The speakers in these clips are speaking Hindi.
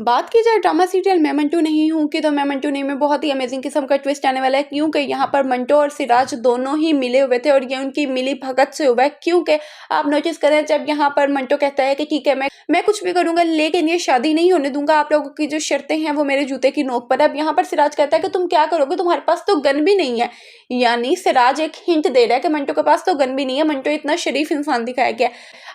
बात की जाए ड्रामा सीरियल मैं मंटू नहीं हूँ कि तो मैं मंटू नहीं में बहुत ही अमेजिंग किस्म का ट्विस्ट आने वाला है, क्योंकि यहाँ पर मंटू और सिराज दोनों ही मिले हुए थे और ये उनकी मिली भगत से हुआ है। क्योंकि आप नोटिस करें, जब यहाँ पर मंटू कहता है कि ठीक है मैं कुछ भी करूंगा लेकिन ये शादी नहीं होने दूंगा, आप लोगों की जो शर्तें हैं वो मेरे जूते की नोक पर है। अब यहाँ पर सिराज कहता है कि तुम क्या करोगे, तुम्हारे पास तो गन भी नहीं है। यानी सिराज एक हिंट दे रहा है कि मंटू के पास तो गन भी नहीं है, मंटू इतना शरीफ इंसान दिखाया गया।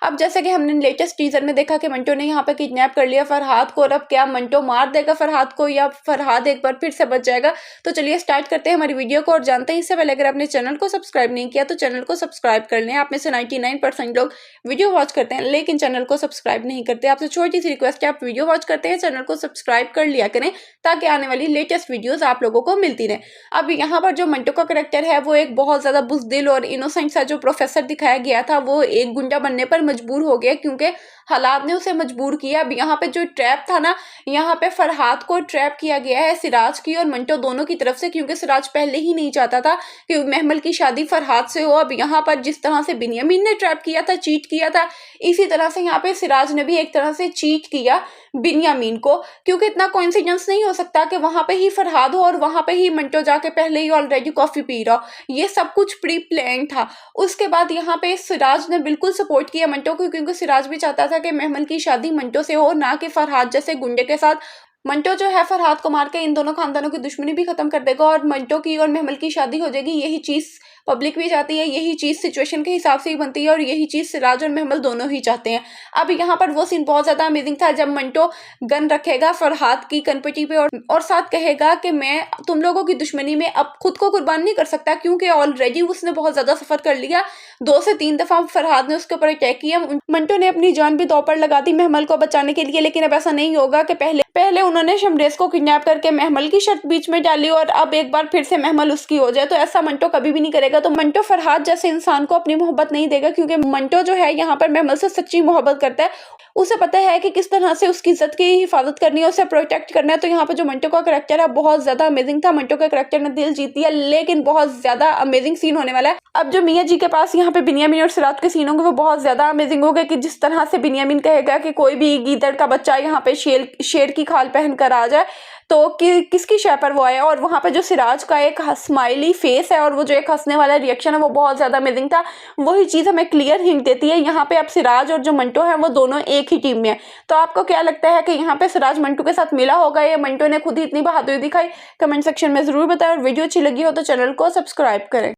अब जैसे कि हमने लेटेस्ट टीजर में देखा कि मंटू ने यहाँ पे किडनैप कर लिया फरहाद को, और अब क्या मंटू मार देगा फरहाद को या फरहाद एक बार फिर से बच जाएगा। तो चलिए स्टार्ट करते हैं हमारी वीडियो को और जानते हैं। इससे पहले अगर आपने चैनल को सब्सक्राइब नहीं किया तो चैनल को सब्सक्राइब कर लें। आप में से 99% लोग वीडियो वॉच करते हैं लेकिन चैनल को सब्सक्राइब नहीं करते। आपसे छोटी सी रिक्वेस्ट है, आप वीडियो वॉच करते हैं चैनल को सब्सक्राइब कर लिया करें ताकि आने वाली लेटेस्ट वीडियोस आप लोगों को मिलती रहे। अब यहाँ पर जो मंटू का करेक्टर है वो एक बहुत ज्यादा बुज़दिल और इनोसेंट सा जो प्रोफेसर दिखाया गया था, वो एक गुंडा बनने पर मजबूर हो गया क्योंकि हालात ने उसे मजबूर किया। अब यहाँ पे जो ट्रैप था ना, यहाँ पे फरहाद को ट्रैप किया गया है सिराज की और मंटू दोनों की तरफ से, क्योंकि सिराज पहले ही नहीं चाहता था कि महमल की शादी फरहाद से हो। अब यहाँ पर जिस तरह से बिन्यामीन ने ट्रैप किया था, चीट किया था, इसी तरह से यहाँ पे सिराज ने भी एक तरह से चीट किया बिन्यामीन को, क्योंकि इतना कोइंसिडेंस नहीं हो सकता कि वहां पे ही फरहाद हो और वहां पे ही मंटो जाके पहले ही ऑलरेडी कॉफी पी रहा हो। ये सब कुछ प्री प्लान था। उसके बाद यहाँ पे सिराज ने बिल्कुल सपोर्ट किया मंटो को, क्योंकि सिराज भी चाहता था कि महमल की शादी मंटो से हो, ना कि फरहाद जैसे गुंडे के साथ। मंटो जो है फरहाद को मार के इन दोनों खानदानों की दुश्मनी भी खत्म कर देगा और मंटो की और महमल की शादी हो जाएगी। यही चीज पब्लिक भी चाहती है, यही चीज सिचुएशन के हिसाब से ही बनती है और यही चीज सिराज और महमल दोनों ही चाहते हैं। अब यहाँ पर वो सीन बहुत ज्यादा अमेजिंग था जब मंटो गन रखेगा फरहाद की कनपटी पे और साथ कहेगा कि मैं तुम लोगों की दुश्मनी में अब खुद को कुर्बान नहीं कर सकता, क्योंकि ऑलरेडी उसने बहुत ज्यादा सफर कर लिया। 2 से 3 दफा फरहाद ने उसके ऊपर अटैक किया। मंटो ने अपनी जान भी दांव पर लगा दी महमल को बचाने के लिए, लेकिन अब ऐसा नहीं होगा कि पहले उन्होंने शमरेज को किडनैप करके महमल की शर्त बीच में डाली और अब एक बार फिर से महमल उसकी हो जाए। तो ऐसा मंटो कभी भी नहीं करेगा। तो मंटो फरहाद जैसे इंसान को अपनी मोहब्बत नहीं देगा, क्योंकि मंटो जो है यहाँ पर महमल से सच्ची मोहब्बत करता है। उसे पता है कि किस तरह से उसकी इज्जत की हिफाजत करनी है, उसे प्रोटेक्ट करना है। तो यहाँ पे जो मंटो का करेक्टर है बहुत ज्यादा अमेजिंग था। मंटो का करेक्टर ने दिल जीत लिया, लेकिन बहुत ज्यादा अमेजिंग सीन होने वाला है। अब जो मियाँ जी के पास यहाँ पे बिन्यामीन और सिराज के सीन होंगे वो बहुत ज्यादा अमेजिंग हो गए, कि जिस तरह से बिन्यामीन कहेगा कि कोई भी गीदड़ का बच्चा यहाँ पे शेर की खाल पहन कर आ जाए तो किसकी शय पर वो आया। और वहां पे जो सिराज का एक स्माइली फेस है और वो जो एक हंसने वाला रिएक्शन है वो बहुत ज्यादा अमेजिंग था। वही चीज हमें क्लियर हिंट देती है यहाँ पे अब सिराज और जो मंटो है वो दोनों एक ही टीम में है। तो आपको क्या लगता है कि यहाँ पे सिराज मंटो के साथ मिला होगा या मंटो ने खुद ही इतनी बहादुरी दिखाई? कमेंट सेक्शन में जरूर बताएं और वीडियो अच्छी लगी हो तो चैनल को सब्सक्राइब करें।